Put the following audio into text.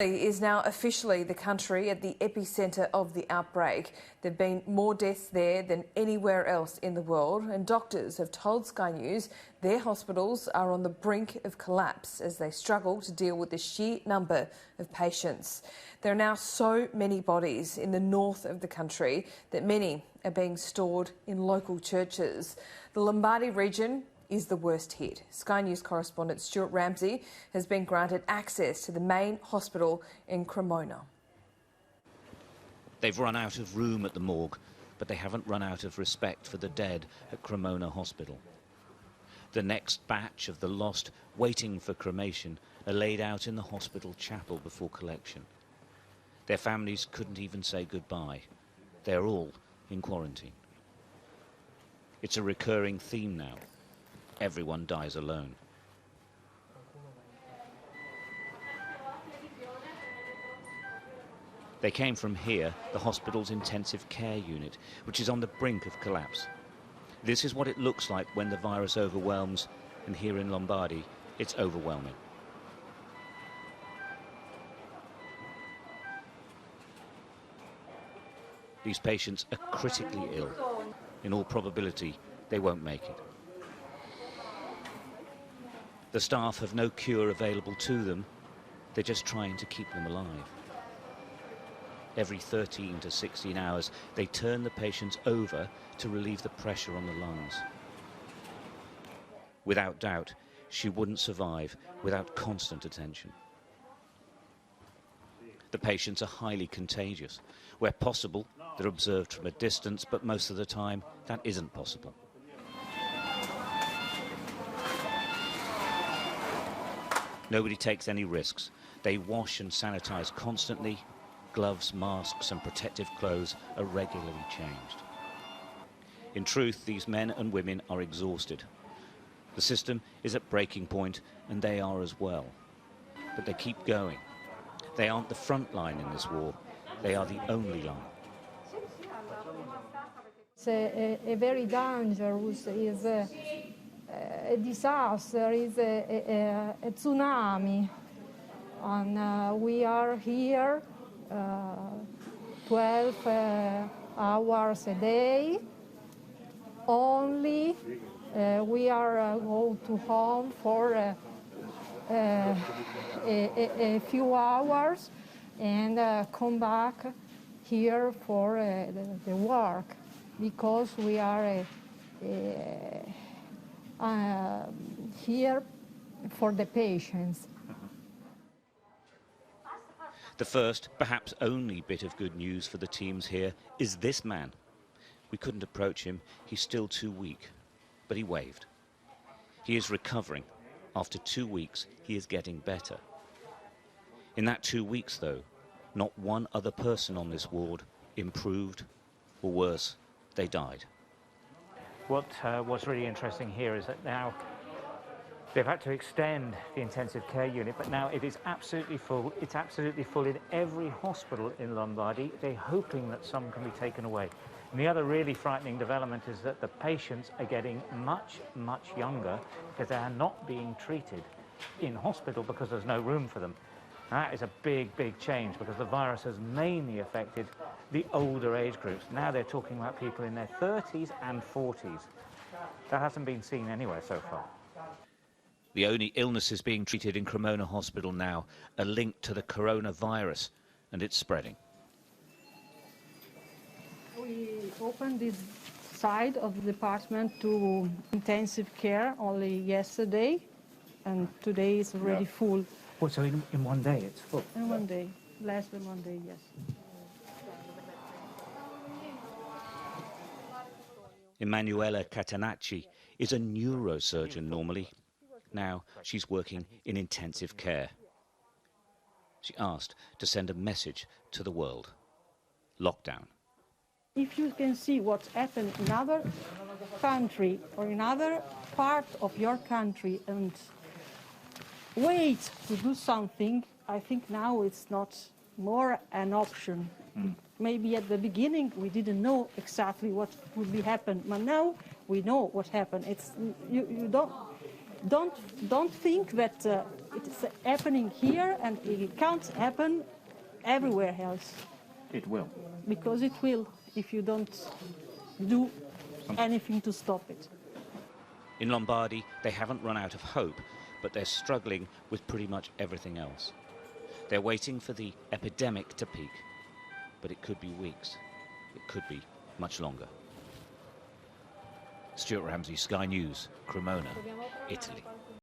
Is now officially the country at the epicentre of the outbreak. There have been more deaths there than anywhere else in the world, and doctors have told Sky News their hospitals are on the brink of collapse as they struggle to deal with the sheer number of patients. There are now so many bodies in the north of the country that many are being stored in local churches. The Lombardy region is the worst hit. Sky News correspondent Stuart Ramsey has been granted access to the main hospital in Cremona. They've run out of room at the morgue, but they haven't run out of respect for the dead at Cremona Hospital. The next batch of the lost waiting for cremation are laid out in the hospital chapel before collection. Their families couldn't even say goodbye. They're all in quarantine. It's a recurring theme now. Everyone dies alone. They came from here, the hospital's intensive care unit, which is on the brink of collapse. This is what it looks like when the virus overwhelms, and here in Lombardy, it's overwhelming. These patients are critically ill. In all probability, they won't make it. The staff have no cure available to them. They're just trying to keep them alive. Every 13 to 16 hours, they turn the patients over to relieve the pressure on the lungs. Without doubt, she wouldn't survive without constant attention. The patients are highly contagious. Where possible, they're observed from a distance, but most of the time, that isn't possible. Nobody takes any risks. They wash and sanitize constantly. Gloves, masks and protective clothes are regularly changed. In truth, these men and women are exhausted. The system is at breaking point, and they are as well. But they keep going. They aren't the front line in this war. They are the only line. It's a very dangerous, is a disaster, is a tsunami, and we are here 12 hours a day only. We are go to home for a few hours and come back here for the work, because we are here for the patients. The first, perhaps only bit of good news for the teams here is this man. We couldn't approach him. He's still too weak, but he waved. He is recovering. After 2 weeks, he is getting better. In that 2 weeks, though, not one other person on this ward improved, or worse, they died. What's really interesting here is that now they've had to extend the intensive care unit, but now it is absolutely full. It's absolutely full in every hospital in Lombardy. They're hoping that some can be taken away. And the other really frightening development is that the patients are getting much, much younger because they are not being treated in hospital because there's no room for them. That is a big, big change, because the virus has mainly affected the older age groups. Now they're talking about people in their 30s and 40s. That hasn't been seen anywhere so far. The only illnesses being treated in Cremona Hospital now are linked to the coronavirus, and it's spreading. We opened this side of the department to intensive care only yesterday, and today is already full. Well, so in one day it's full? In one day, less than one day, yes. Emanuela Catenacci is a neurosurgeon normally. Now she's working in intensive care. She asked to send a message to the world. Lockdown. If you can see what's happened in other country or in other part of your country and wait to do something, I think now it's not more an option. Maybe at the beginning we didn't know exactly what would be happen, but now we know what happened. It's you don't think that It's happening here, and it can't happen everywhere else. It will. Because it will, if you don't do anything to stop it. In Lombardy, they haven't run out of hope, but they're struggling with pretty much everything else. They're waiting for the epidemic to peak, but it could be weeks. It could be much longer. Stuart Ramsey, Sky News, Cremona, Italy.